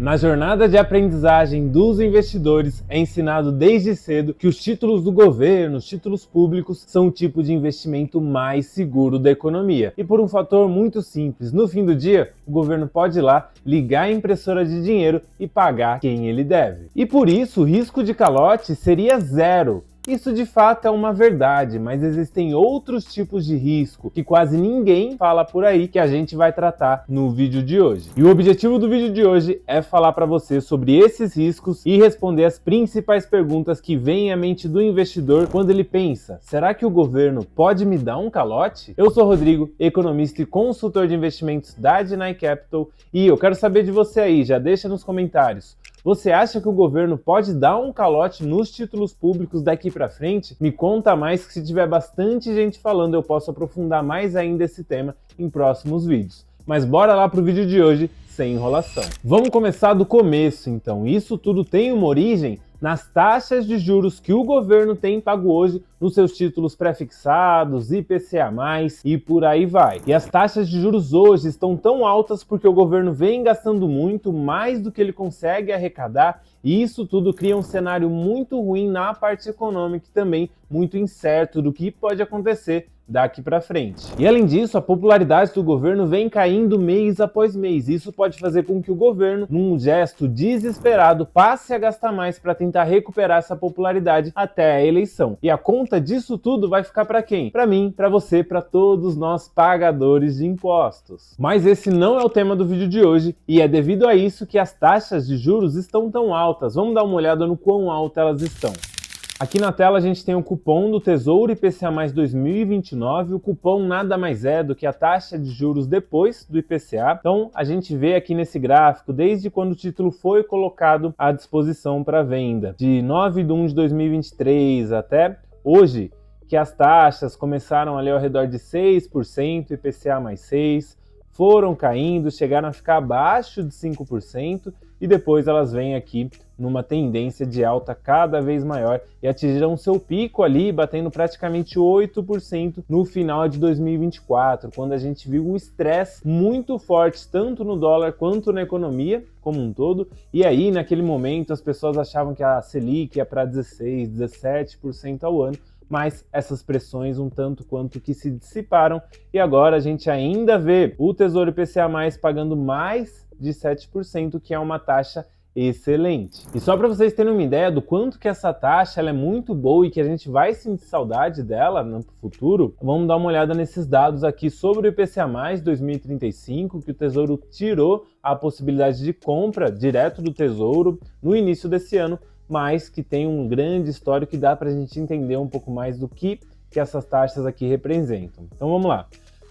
Na jornada de aprendizagem dos investidores, é ensinado desde cedo que os títulos do governo, os títulos públicos, são o tipo de investimento mais seguro da economia. E por um fator muito simples, no fim do dia, o governo pode ir lá, ligar a impressora de dinheiro e pagar quem ele deve. E por isso, o risco de calote seria zero. Isso de fato é uma verdade, mas existem outros tipos de risco que quase ninguém fala por aí que a gente vai tratar no vídeo de hoje. E o objetivo do vídeo de hoje é falar para você sobre esses riscos e responder as principais perguntas que vêm à mente do investidor quando ele pensa: será que o governo pode me dar um calote? Eu sou Rodrigo, economista e consultor de investimentos da Deny Capital, e eu quero saber de você aí, já deixa nos comentários. Você acha que o governo pode dar um calote nos títulos públicos daqui para frente? Me conta mais, que se tiver bastante gente falando eu posso aprofundar mais ainda esse tema em próximos vídeos. Mas bora lá pro vídeo de hoje, sem enrolação. Vamos começar do começo então. Isso tudo tem uma origem nas taxas de juros que o governo tem pago hoje nos seus títulos pré-fixados, IPCA+, e por aí vai. E as taxas de juros hoje estão tão altas porque o governo vem gastando muito, mais do que ele consegue arrecadar, e isso tudo cria um cenário muito ruim na parte econômica e também muito incerto do que pode acontecer daqui para frente. E além disso, a popularidade do governo vem caindo mês após mês. Isso pode fazer com que o governo, num gesto desesperado, passe a gastar mais para tentar recuperar essa popularidade até a eleição. E a conta disso tudo vai ficar para quem? Para mim, para você, para todos nós pagadores de impostos. Mas esse não é o tema do vídeo de hoje, e é devido a isso que as taxas de juros estão tão altas. Vamos dar uma olhada no quão altas elas estão. Aqui na tela a gente tem o cupom do Tesouro IPCA+ 2029, o cupom nada mais é do que a taxa de juros depois do IPCA. Então a gente vê aqui nesse gráfico, desde quando o título foi colocado à disposição para venda, de 9/1 de 2023 até hoje, que as taxas começaram ali ao redor de 6%, IPCA mais 6%, foram caindo, chegaram a ficar abaixo de 5%, e depois elas vêm aqui numa tendência de alta cada vez maior e atingiram seu pico ali, batendo praticamente 8% no final de 2024, quando a gente viu um estresse muito forte, tanto no dólar quanto na economia como um todo. E aí, naquele momento, as pessoas achavam que a Selic ia para 16%, 17% ao ano, mas essas pressões um tanto quanto que se dissiparam, e agora a gente ainda vê o Tesouro IPCA+ pagando mais de 7%, que é uma taxa excelente. E só para vocês terem uma ideia do quanto que essa taxa ela é muito boa e que a gente vai sentir saudade dela no futuro, vamos dar uma olhada nesses dados aqui sobre o IPCA+ 2035, que o Tesouro tirou a possibilidade de compra direto do Tesouro no início desse ano, mas que tem um grande histórico que dá para a gente entender um pouco mais do que essas taxas aqui representam. Então vamos lá.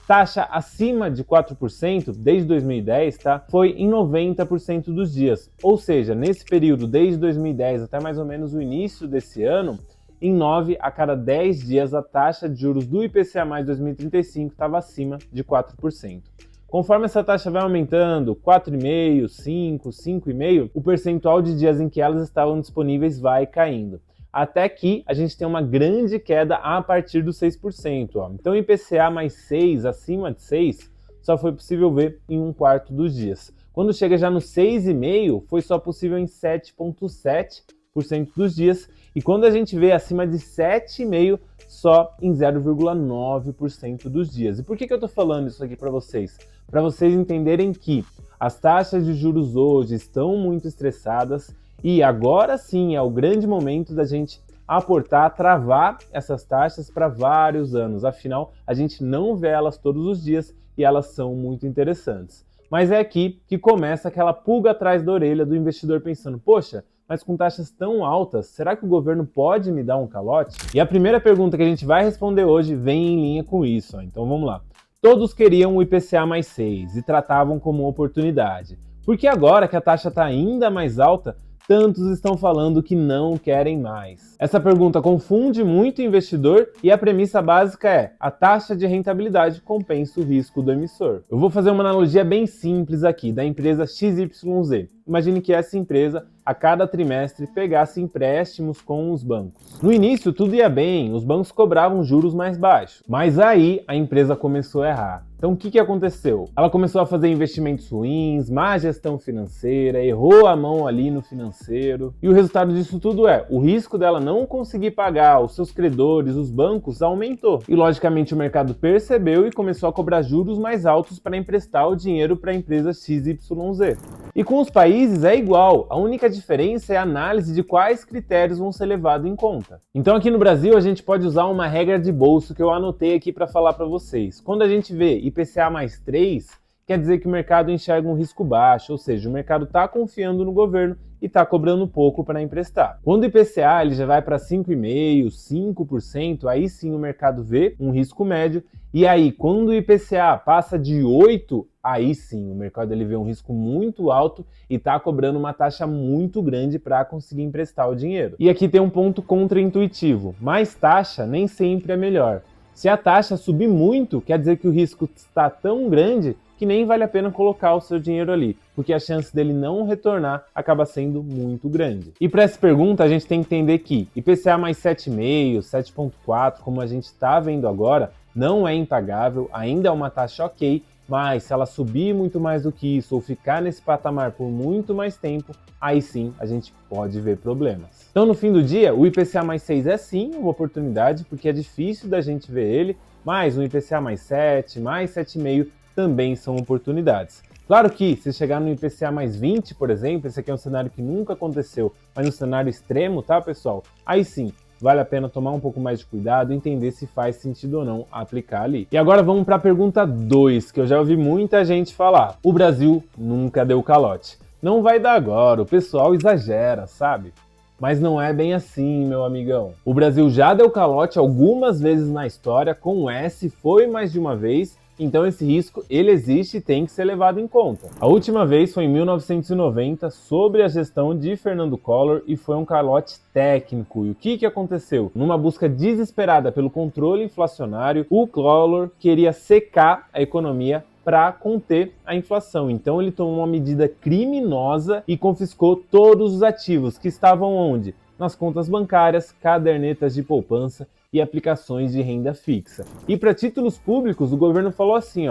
Taxa acima de 4% desde 2010, tá? Foi em 90% dos dias. Ou seja, nesse período, desde 2010 até mais ou menos o início desse ano, em 9 a cada 10 dias a taxa de juros do IPCA+ 2035 estava acima de 4%. Conforme essa taxa vai aumentando, 4,5%, 5%, 5,5%, o percentual de dias em que elas estavam disponíveis vai caindo. Até que a gente tem uma grande queda a partir dos 6%. Ó. Então, IPCA mais 6, acima de 6, só foi possível ver em 1/4 dos dias. Quando chega já no 6,5%, foi só possível em 7,7% dos dias. E quando a gente vê acima de 7,5%, só em 0,9% dos dias. E por que eu estou falando isso aqui para vocês? Para vocês entenderem que as taxas de juros hoje estão muito estressadas, e agora sim é o grande momento da gente aportar, travar essas taxas para vários anos. Afinal, a gente não vê elas todos os dias e elas são muito interessantes. Mas é aqui que começa aquela pulga atrás da orelha do investidor pensando: poxa, mas com taxas tão altas, será que o governo pode me dar um calote? E a primeira pergunta que a gente vai responder hoje vem em linha com isso. Então vamos lá. Todos queriam o IPCA mais 6 e tratavam como oportunidade. Porque agora que a taxa está ainda mais alta, tantos estão falando que não querem mais. Essa pergunta confunde muito o investidor e a premissa básica é: a taxa de rentabilidade compensa o risco do emissor. Eu vou fazer uma analogia bem simples aqui, da empresa XYZ. imagine que essa empresa, a cada trimestre, pegasse empréstimos com os bancos. No início, tudo ia bem, os bancos cobravam juros mais baixos, mas aí a empresa começou a errar. Então, o que aconteceu? Ela começou a fazer investimentos ruins, má gestão financeira, errou a mão ali no financeiro. E o resultado disso tudo é, o risco dela não conseguir pagar os seus credores, os bancos, aumentou. E, logicamente, o mercado percebeu e começou a cobrar juros mais altos para emprestar o dinheiro para a empresa XYZ. E com os países é igual, a única diferença é a análise de quais critérios vão ser levados em conta. Então, aqui no Brasil, a gente pode usar uma regra de bolso que eu anotei aqui para falar para vocês. Quando a gente vê IPCA mais 3, quer dizer que o mercado enxerga um risco baixo, ou seja, o mercado está confiando no governo e está cobrando pouco para emprestar. Quando o IPCA ele já vai para 5,5%, 5%, aí sim o mercado vê um risco médio, e aí quando o IPCA passa de 8%, aí sim o mercado ele vê um risco muito alto e está cobrando uma taxa muito grande para conseguir emprestar o dinheiro. E aqui tem um ponto contraintuitivo, mais taxa nem sempre é melhor. Se a taxa subir muito, quer dizer que o risco está tão grande que nem vale a pena colocar o seu dinheiro ali, porque a chance dele não retornar acaba sendo muito grande. E para essa pergunta, a gente tem que entender que IPCA mais 7,5%, 7,4%, como a gente está vendo agora, não é impagável, ainda é uma taxa ok, mas se ela subir muito mais do que isso ou ficar nesse patamar por muito mais tempo, aí sim a gente pode ver problemas. Então no fim do dia, o IPCA mais 6 é sim uma oportunidade, porque é difícil da gente ver ele, mas o IPCA mais 7, mais 7,5 também são oportunidades. Claro que se chegar no IPCA mais 20, por exemplo, esse aqui é um cenário que nunca aconteceu, mas um cenário extremo, tá pessoal? Aí sim, vale a pena tomar um pouco mais de cuidado e entender se faz sentido ou não aplicar ali. E agora vamos para a pergunta 2, que eu já ouvi muita gente falar. O Brasil nunca deu calote. Não vai dar agora, o pessoal exagera, sabe? Mas não é bem assim, meu amigão. O Brasil já deu calote algumas vezes na história, com S foi mais de uma vez, então esse risco ele existe e tem que ser levado em conta. A última vez foi em 1990, sobre a gestão de Fernando Collor, e foi um calote técnico. E o que aconteceu? Numa busca desesperada pelo controle inflacionário, o Collor queria secar a economia para conter a inflação. Então ele tomou uma medida criminosa e confiscou todos os ativos que estavam onde? Nas contas bancárias, cadernetas de poupança e aplicações de renda fixa. E para títulos públicos, o governo falou assim,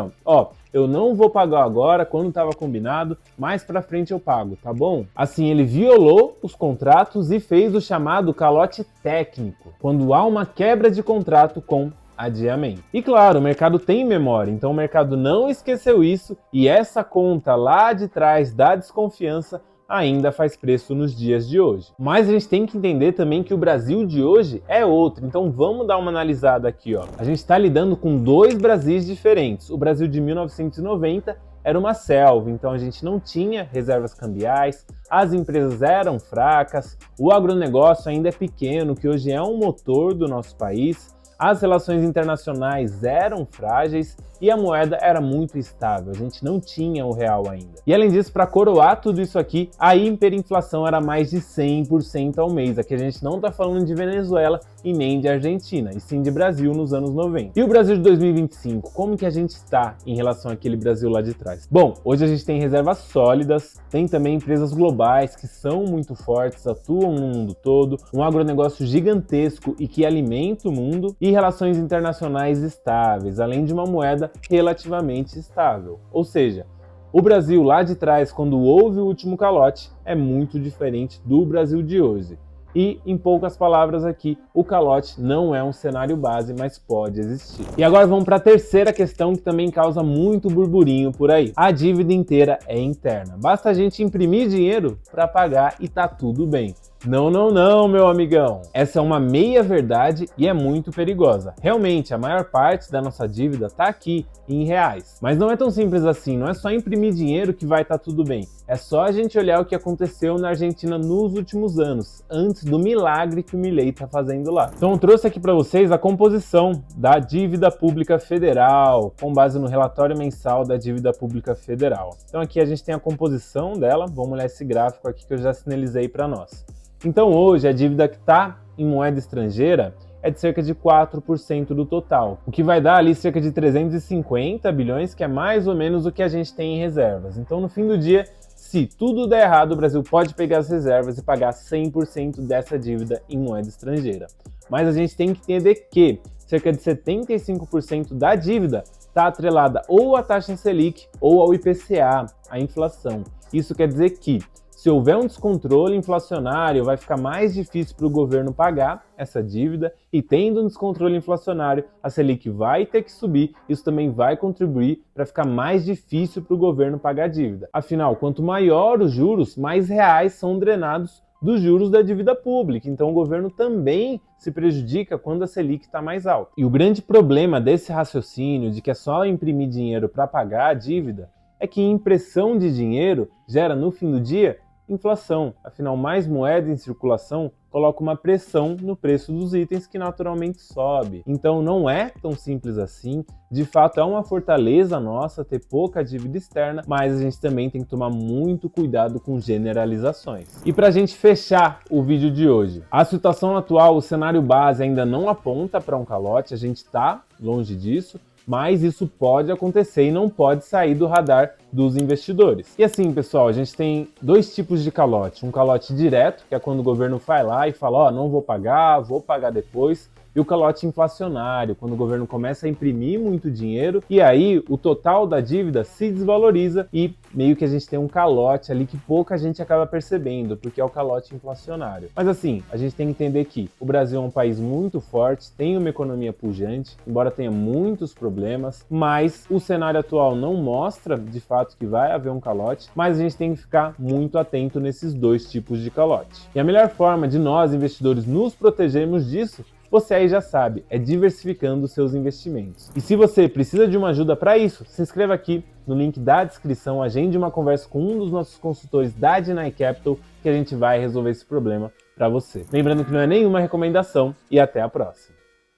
eu não vou pagar agora quando estava combinado, mais para frente eu pago, tá bom? Assim, ele violou os contratos e fez o chamado calote técnico, quando há uma quebra de contrato com adiamento. E claro, o mercado tem memória, então o mercado não esqueceu isso e essa conta lá de trás da desconfiança ainda faz preço nos dias de hoje. Mas a gente tem que entender também que o Brasil de hoje é outro, então vamos dar uma analisada aqui. A gente está lidando com dois Brasis diferentes. O Brasil de 1990 era uma selva, então a gente não tinha reservas cambiais, as empresas eram fracas, o agronegócio ainda é pequeno, que hoje é um motor do nosso país, as relações internacionais eram frágeis e a moeda era muito estável, a gente não tinha o real ainda. E além disso, para coroar tudo isso aqui, a hiperinflação era mais de 100% ao mês. Aqui a gente não está falando de Venezuela e nem de Argentina, e sim de Brasil nos anos 90. E o Brasil de 2025, como que a gente está em relação àquele Brasil lá de trás? Bom, hoje a gente tem reservas sólidas, tem também empresas globais que são muito fortes, atuam no mundo todo, um agronegócio gigantesco e que alimenta o mundo, e relações internacionais estáveis, além de uma moeda relativamente estável. Ou seja, o Brasil lá de trás, quando houve o último calote, é muito diferente do Brasil de hoje. E, em poucas palavras aqui, o calote não é um cenário base, mas pode existir. E agora vamos para a terceira questão que também causa muito burburinho por aí. A dívida inteira é interna. Basta a gente imprimir dinheiro para pagar e tá tudo bem. Não, não, não, meu amigão. Essa é uma meia-verdade e é muito perigosa. Realmente, a maior parte da nossa dívida está aqui, em reais. Mas não é tão simples assim, não é só imprimir dinheiro que vai estar tudo bem. É só a gente olhar o que aconteceu na Argentina nos últimos anos, antes do milagre que o Milei está fazendo lá. Então eu trouxe aqui para vocês a composição da dívida pública federal, com base no relatório mensal da dívida pública federal. Então aqui a gente tem a composição dela, vamos olhar esse gráfico aqui que eu já sinalizei para nós. Então hoje a dívida que está em moeda estrangeira é de cerca de 4% do total, o que vai dar ali cerca de 350 bilhões, que é mais ou menos o que a gente tem em reservas. Então no fim do dia, se tudo der errado, o Brasil pode pegar as reservas e pagar 100% dessa dívida em moeda estrangeira. Mas a gente tem que entender que cerca de 75% da dívida está atrelada ou à taxa Selic ou ao IPCA, a inflação. Isso quer dizer que, se houver um descontrole inflacionário, vai ficar mais difícil para o governo pagar essa dívida, e tendo um descontrole inflacionário, a Selic vai ter que subir. Isso também vai contribuir para ficar mais difícil para o governo pagar a dívida. Afinal, quanto maior os juros, mais reais são drenados dos juros da dívida pública. Então o governo também se prejudica quando a Selic está mais alta. E o grande problema desse raciocínio de que é só imprimir dinheiro para pagar a dívida é que impressão de dinheiro gera, no fim do dia, inflação. Afinal, mais moeda em circulação coloca uma pressão no preço dos itens que naturalmente sobe. Então não é tão simples assim. De fato, é uma fortaleza nossa ter pouca dívida externa, mas a gente também tem que tomar muito cuidado com generalizações. E para a gente fechar o vídeo de hoje, a situação atual, o cenário base ainda não aponta para um calote, a gente está longe disso, mas isso pode acontecer e não pode sair do radar dos investidores. E assim, pessoal, a gente tem dois tipos de calote. Um calote direto, que é quando o governo vai lá e fala, ó, não vou pagar depois. E o calote inflacionário, quando o governo começa a imprimir muito dinheiro e aí o total da dívida se desvaloriza e meio que a gente tem um calote ali que pouca gente acaba percebendo, porque é o calote inflacionário. Mas assim, a gente tem que entender que o Brasil é um país muito forte, tem uma economia pujante, embora tenha muitos problemas, mas o cenário atual não mostra de fato que vai haver um calote, mas a gente tem que ficar muito atento nesses dois tipos de calote. E a melhor forma de nós, investidores, nos protegermos disso, você aí já sabe, é diversificando os seus investimentos. E se você precisa de uma ajuda para isso, se inscreva aqui no link da descrição, agende uma conversa com um dos nossos consultores da Deny Capital, que a gente vai resolver esse problema para você. Lembrando que não é nenhuma recomendação e até a próxima.